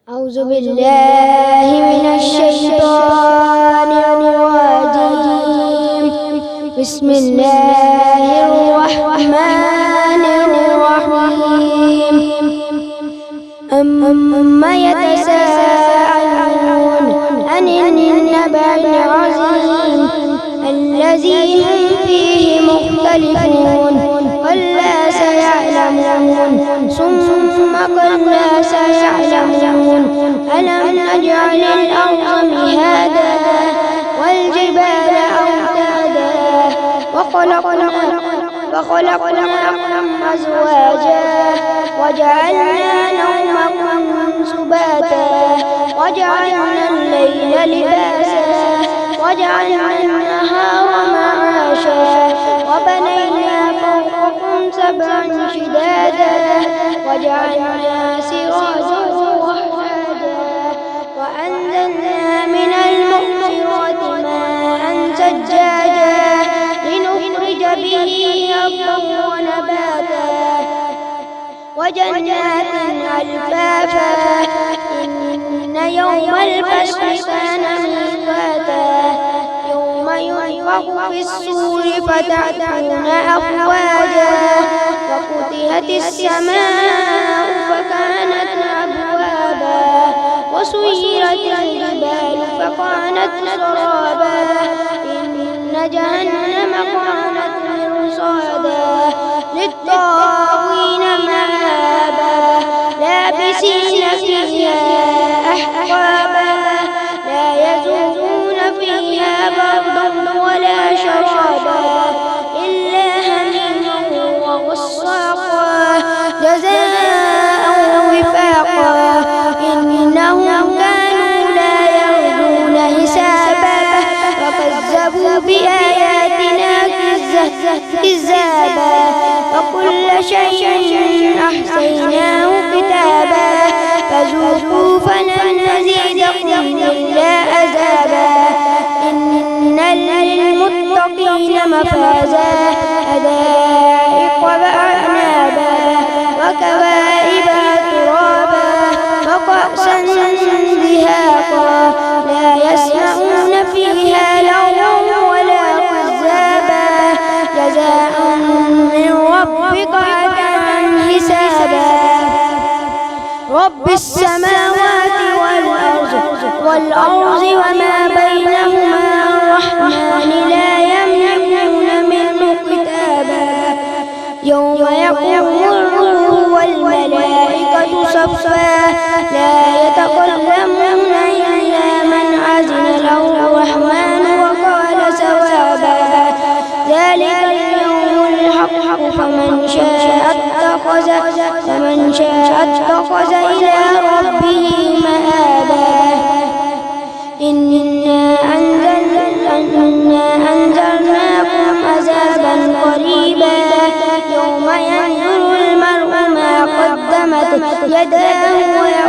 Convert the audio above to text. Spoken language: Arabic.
أعوذ بالله من الشيطان الرجيم. بسم الله الرحمن الرحيم. أما يتساءلون عن النبأ العظيم الذي هم فيه مختلفون كلا سيعلمون ثم كلا سيعلمون ألم نجعل الأرض مهادا والجبال أوتادا وخلقناكم أزواجا وجعلنا نومكم سباتا وجعلنا الليل لباسا وجعلنا النهار معاشا وبنينا فوقكم سبعا شدادا وجعلنا سراجا وحاجا وأنزلنا من المعصرات ماء ثجاجا لنخرج به حبا ونباتا وجنات ألفافا إن يوم الفصل كان ميقاتا يوم ينفخ في الصور فتأتون أفواجا وفتحت السماء فكانت أبوابا وسيرت الجبال فكانت سرابا إن جهنم كانت مرصادا للطاغين مآبا لابسين فيها أحقابا لا يذوقون فيها بردا ولا شرابا إلا حميما وغساقا جزاء وفاقا إنهم كانوا لا يرجون حسابا وكذبوا بآياتنا كذابا وكل شيء أحصيناه كتابا فذوقوا فلن نزيدكم إلا عذابا إن للمتقين مفازا حدائق وأعنابا وكواعب أترابا وكأسا دهاقا لا يسمعون فيها لغوا ولا كذابا جزاء من ربك عطاء حسابا رب السماوات والأرض وما بينهما الرحمن لا يملكون منه كتابا يوم يقوم الروح والملائكة صفا لا يتكلمون إلا من أذن له الرحمن وقال صوابا ذلك اليوم الحق فمن شاء اتخذ إلى ربه مآبا إنا أنذرناكم عذابا قريبا يوم ينظر المرء ما قدمت يداه